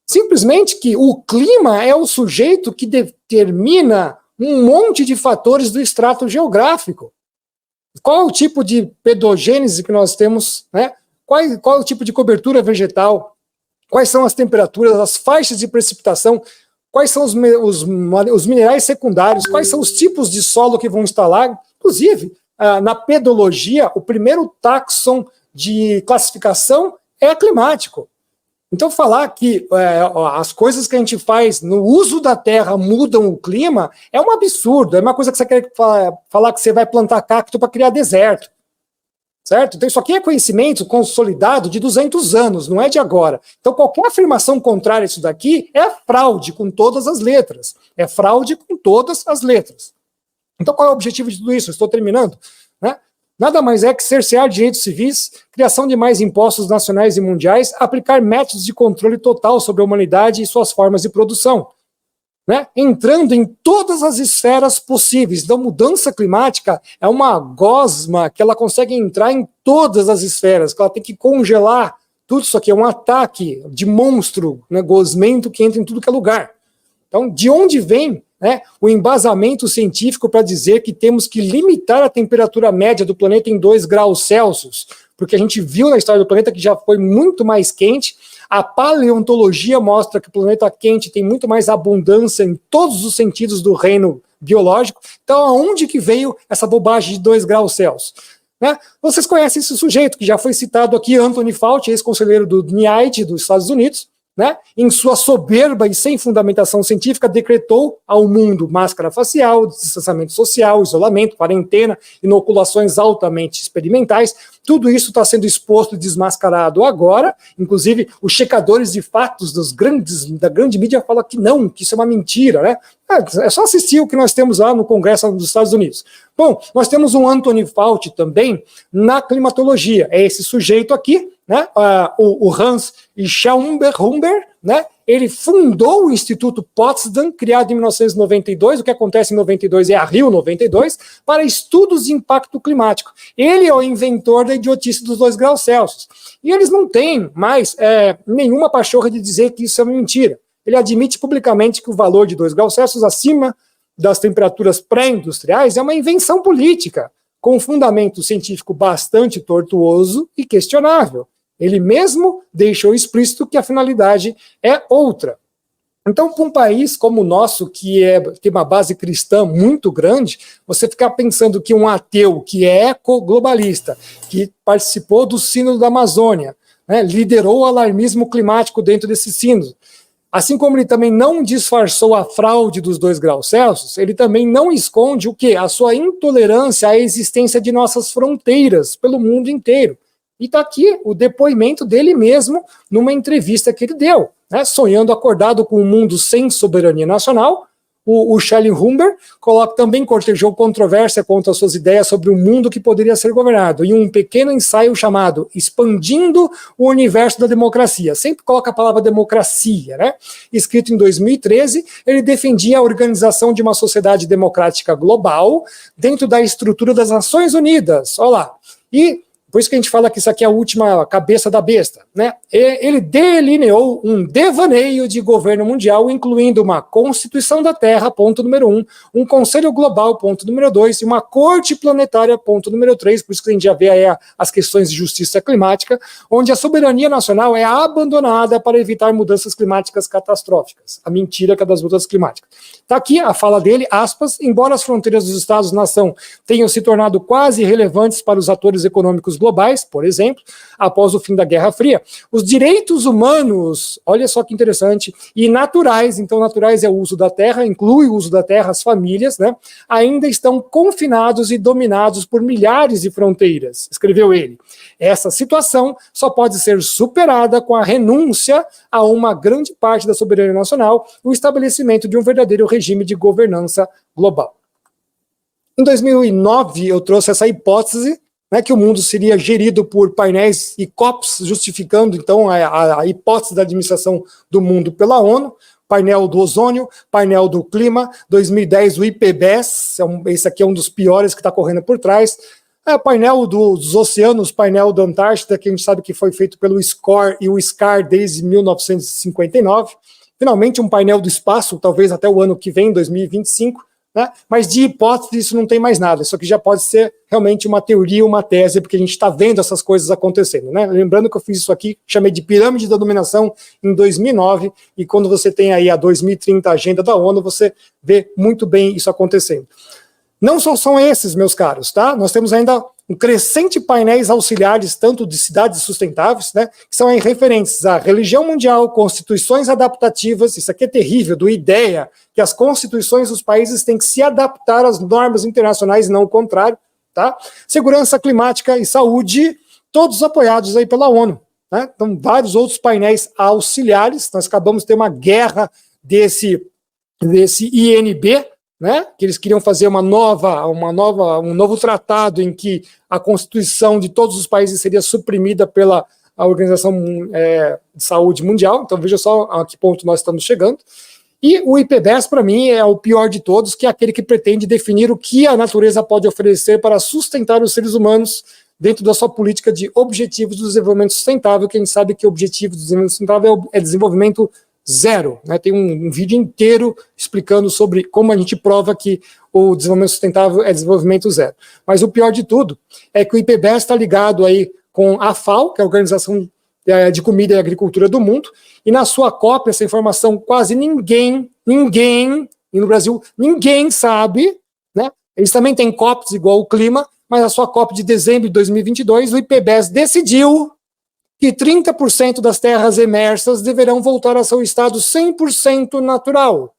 Simplesmente que o clima é o sujeito que determina um monte de fatores do extrato geográfico. Qual é o tipo de pedogênese que nós temos, né? Qual é o tipo de cobertura vegetal? Quais são as temperaturas, as faixas de precipitação? Quais são os minerais secundários? Quais são os tipos de solo que vão instalar? Inclusive, na pedologia, o primeiro táxon de classificação é climático. Então, falar que as coisas que a gente faz no uso da terra mudam o clima é um absurdo. É uma coisa que você quer falar que você vai plantar cacto para criar deserto. Certo? Então, isso aqui é conhecimento consolidado de 200 anos, não é de agora. Então, qualquer afirmação contrária a isso daqui é fraude com todas as letras. É fraude com todas as letras. Então, qual é o objetivo de tudo isso? Estou terminando, né? Nada mais é que cercear direitos civis, criação de mais impostos nacionais e mundiais, aplicar métodos de controle total sobre a humanidade e suas formas de produção, né? Entrando em todas as esferas possíveis. Então, mudança climática é uma gosma que ela consegue entrar em todas as esferas, que ela tem que congelar tudo isso aqui. É um ataque de monstro, né, gosmento que entra em tudo que é lugar. Então, de onde vem, né, o embasamento científico para dizer que temos que limitar a temperatura média do planeta em 2 graus Celsius? Porque a gente viu na história do planeta que já foi muito mais quente. A paleontologia mostra que o planeta quente tem muito mais abundância em todos os sentidos do reino biológico. Então, aonde que veio essa bobagem de 2 graus Celsius? Né? Vocês conhecem esse sujeito que já foi citado aqui, Anthony Fauci, ex-conselheiro do NIAID dos Estados Unidos, né? Em sua soberba e sem fundamentação científica, decretou ao mundo máscara facial, distanciamento social, isolamento, quarentena, inoculações altamente experimentais. Tudo isso está sendo exposto e desmascarado agora. Inclusive, os checadores de fatos da grande mídia falam que não, que isso é uma mentira, né? É só assistir o que nós temos lá no Congresso dos Estados Unidos. Bom, nós temos um Anthony Fauci também na climatologia. É esse sujeito aqui, né? O Hans Schaumbach, né? Ele fundou o Instituto Potsdam, criado em 1992. O que acontece em 92 é a Rio 92, para estudos de impacto climático. Ele é o inventor da idiotice dos 2 graus Celsius. E eles não têm mais nenhuma pachorra de dizer que isso é uma mentira. Ele admite publicamente que o valor de 2 graus Celsius acima das temperaturas pré-industriais é uma invenção política, com um fundamento científico bastante tortuoso e questionável. Ele mesmo deixou explícito que a finalidade é outra. Então, para um país como o nosso, que tem uma base cristã muito grande, você ficar pensando que um ateu que é ecoglobalista, que participou do Sínodo da Amazônia, né, liderou o alarmismo climático dentro desse sínodo, assim como ele também não disfarçou a fraude dos 2 graus Celsius, ele também não esconde o quê? A sua intolerância à existência de nossas fronteiras pelo mundo inteiro. E está aqui o depoimento dele mesmo numa entrevista que ele deu, né, sonhando acordado com um mundo sem soberania nacional. O Shelley Humber também cortejou controvérsia contra suas ideias sobre o mundo que poderia ser governado, em um pequeno ensaio chamado Expandindo o Universo da Democracia. Sempre coloca a palavra democracia, né? Escrito em 2013, ele defendia a organização de uma sociedade democrática global dentro da estrutura das Nações Unidas. Olha lá. E por isso que a gente fala que isso aqui é a última cabeça da besta, né? Ele delineou um devaneio de governo mundial, incluindo uma Constituição da Terra, ponto número 1, um Conselho Global, ponto número 2, e uma Corte Planetária, ponto número 3, por isso que a gente já vê aí as questões de justiça climática, onde a soberania nacional é abandonada para evitar mudanças climáticas catastróficas. A mentira que é das mudanças climáticas. Está aqui a fala dele, aspas, embora as fronteiras dos Estados-nação tenham se tornado quase irrelevantes para os atores econômicos globais, por exemplo, após o fim da Guerra Fria, os direitos humanos, olha só que interessante, e naturais, então naturais é o uso da terra, inclui o uso da terra, as famílias, né, ainda estão confinados e dominados por milhares de fronteiras, escreveu ele. Essa situação só pode ser superada com a renúncia a uma grande parte da soberania nacional e o estabelecimento de um verdadeiro regime de governança global. Em 2009, eu trouxe essa hipótese, né, que o mundo seria gerido por painéis e COPs, justificando, então, a hipótese da administração do mundo pela ONU, painel do ozônio, painel do clima, 2010 o IPBES, esse aqui é um dos piores que está correndo por trás, painel dos oceanos, painel da Antártida, que a gente sabe que foi feito pelo SCOR e o SCAR desde 1959, finalmente um painel do espaço, talvez até o ano que vem, 2025, né? Mas de hipótese isso não tem mais nada, isso aqui já pode ser realmente uma teoria, uma tese, porque a gente está vendo essas coisas acontecendo, né? Lembrando que eu fiz isso aqui, chamei de pirâmide da dominação em 2009, e quando você tem aí a 2030 agenda da ONU, você vê muito bem isso acontecendo. Não só são esses, meus caros, tá? Nós temos ainda um crescente painéis auxiliares, tanto de cidades sustentáveis, né, que são aí referentes à religião mundial, constituições adaptativas, isso aqui é terrível, do IDEA, que as constituições dos países têm que se adaptar às normas internacionais e não o contrário, tá? Segurança climática e saúde, todos apoiados aí pela ONU, né? Então, vários outros painéis auxiliares, nós acabamos de ter uma guerra desse INB, né, que eles queriam fazer um novo tratado em que a Constituição de todos os países seria suprimida pela Organização de Saúde Mundial. Então veja só a que ponto nós estamos chegando. E o IPBES, para mim, é o pior de todos, que é aquele que pretende definir o que a natureza pode oferecer para sustentar os seres humanos dentro da sua política de objetivos do desenvolvimento sustentável, que a gente sabe que o objetivo do desenvolvimento sustentável é desenvolvimento zero, né? Tem um vídeo inteiro explicando sobre como a gente prova que o desenvolvimento sustentável é desenvolvimento zero. Mas o pior de tudo é que o IPBES está ligado aí com a FAO, que é a Organização de Comida e Agricultura do Mundo, e na sua cópia, essa informação quase ninguém, e no Brasil ninguém sabe, né? Eles também têm COPs igual o clima, mas a sua COP de dezembro de 2022, o IPBES decidiu que 30% das terras emersas deverão voltar a seu estado 100% natural.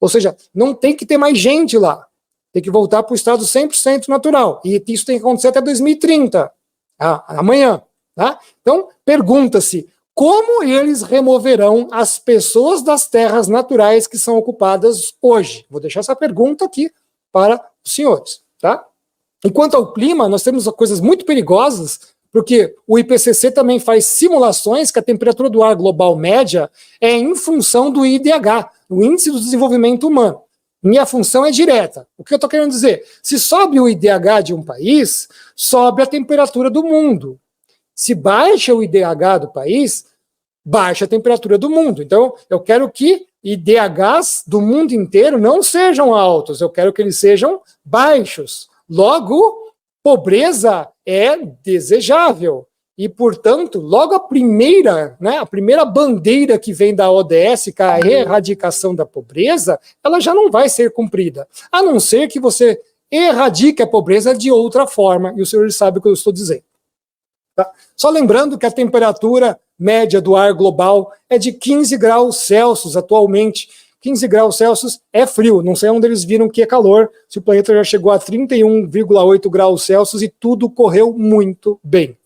Ou seja, não tem que ter mais gente lá. Tem que voltar para o estado 100% natural. E isso tem que acontecer até 2030, amanhã. Tá? Então, pergunta-se, como eles removerão as pessoas das terras naturais que são ocupadas hoje? Vou deixar essa pergunta aqui para os senhores. Tá? Enquanto ao clima, nós temos coisas muito perigosas, porque o IPCC também faz simulações que a temperatura do ar global média é em função do IDH, o Índice do Desenvolvimento Humano. E a função é direta. O que eu estou querendo dizer? Se sobe o IDH de um país, sobe a temperatura do mundo. Se baixa o IDH do país, baixa a temperatura do mundo. Então, eu quero que IDHs do mundo inteiro não sejam altos, eu quero que eles sejam baixos. Logo, pobreza é desejável. E, portanto, logo a primeira bandeira que vem da ODS, que é a erradicação da pobreza, ela já não vai ser cumprida, a não ser que você erradique a pobreza de outra forma, e o senhor sabe o que eu estou dizendo. Tá? Só lembrando que a temperatura média do ar global é de 15 graus Celsius atualmente. 15 graus Celsius é frio, não sei onde eles viram que é calor, se o planeta já chegou a 31,8 graus Celsius e tudo correu muito bem.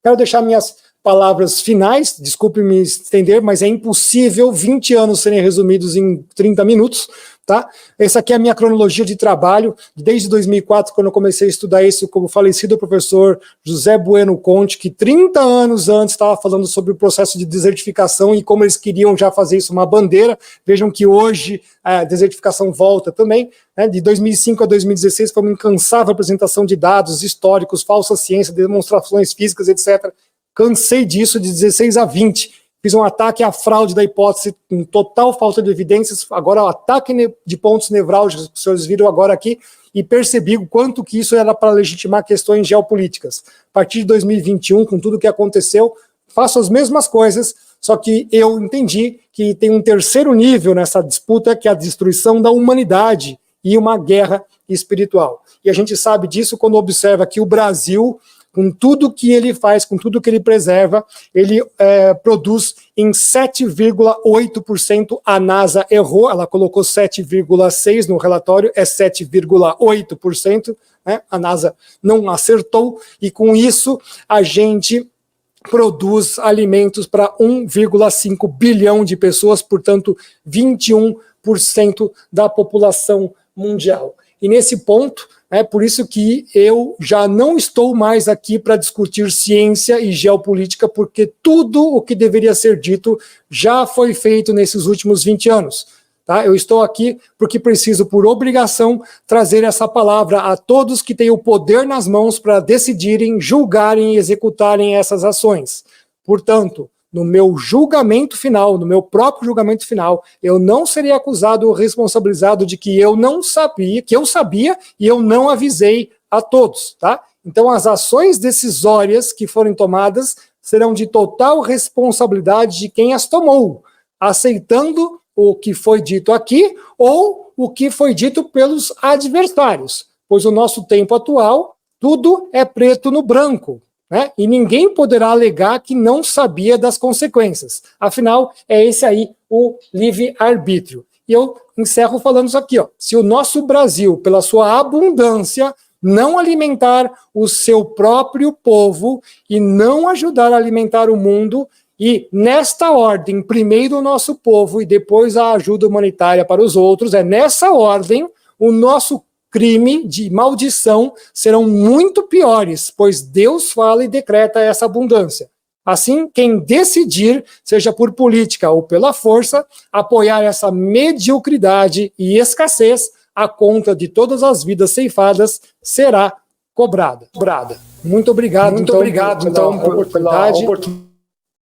Quero deixar minhas palavras finais, desculpe me estender, mas é impossível 20 anos serem resumidos em 30 minutos, tá? Essa aqui é a minha cronologia de trabalho, desde 2004, quando eu comecei a estudar isso, como falecido professor José Bueno Conte, que 30 anos antes estava falando sobre o processo de desertificação e como eles queriam já fazer isso uma bandeira. Vejam que hoje a desertificação volta também, né? De 2005 a 2016 foi uma incansável apresentação de dados históricos, falsa ciência, demonstrações físicas, etc. Cansei disso de 16 a 20. Fiz um ataque à fraude da hipótese com total falta de evidências, agora o ataque de pontos nevrálgicos que os senhores viram agora aqui, e percebi o quanto que isso era para legitimar questões geopolíticas. A partir de 2021, com tudo o que aconteceu, faço as mesmas coisas, só que eu entendi que tem um terceiro nível nessa disputa, que é a destruição da humanidade e uma guerra espiritual. E a gente sabe disso quando observa que o Brasil, com tudo que ele faz, com tudo que ele preserva, ele produz em 7,8%, a NASA errou, ela colocou 7,6% no relatório, é 7,8%, né? A NASA não acertou, e com isso a gente produz alimentos para 1,5 bilhão de pessoas, portanto 21% da população mundial. E nesse ponto, é por isso que eu já não estou mais aqui para discutir ciência e geopolítica, porque tudo o que deveria ser dito já foi feito nesses últimos 20 anos. Tá? Eu estou aqui porque preciso, por obrigação, trazer essa palavra a todos que têm o poder nas mãos para decidirem, julgarem e executarem essas ações. Portanto, no meu julgamento final, no meu próprio julgamento final, eu não serei acusado ou responsabilizado de que eu não sabia, que eu sabia e eu não avisei a todos, tá? Então, as ações decisórias que forem tomadas serão de total responsabilidade de quem as tomou, aceitando o que foi dito aqui ou o que foi dito pelos adversários, pois o nosso tempo atual, tudo é preto no branco. Né? E ninguém poderá alegar que não sabia das consequências. Afinal, é esse aí o livre-arbítrio. E eu encerro falando isso aqui, ó. Se o nosso Brasil, pela sua abundância, não alimentar o seu próprio povo e não ajudar a alimentar o mundo, e nesta ordem, primeiro o nosso povo e depois a ajuda humanitária para os outros, é nessa ordem o nosso crime de maldição serão muito piores, pois Deus fala e decreta essa abundância. Assim, quem decidir, seja por política ou pela força, apoiar essa mediocridade e escassez, a conta de todas as vidas ceifadas será cobrada. Muito obrigado, pela oportunidade.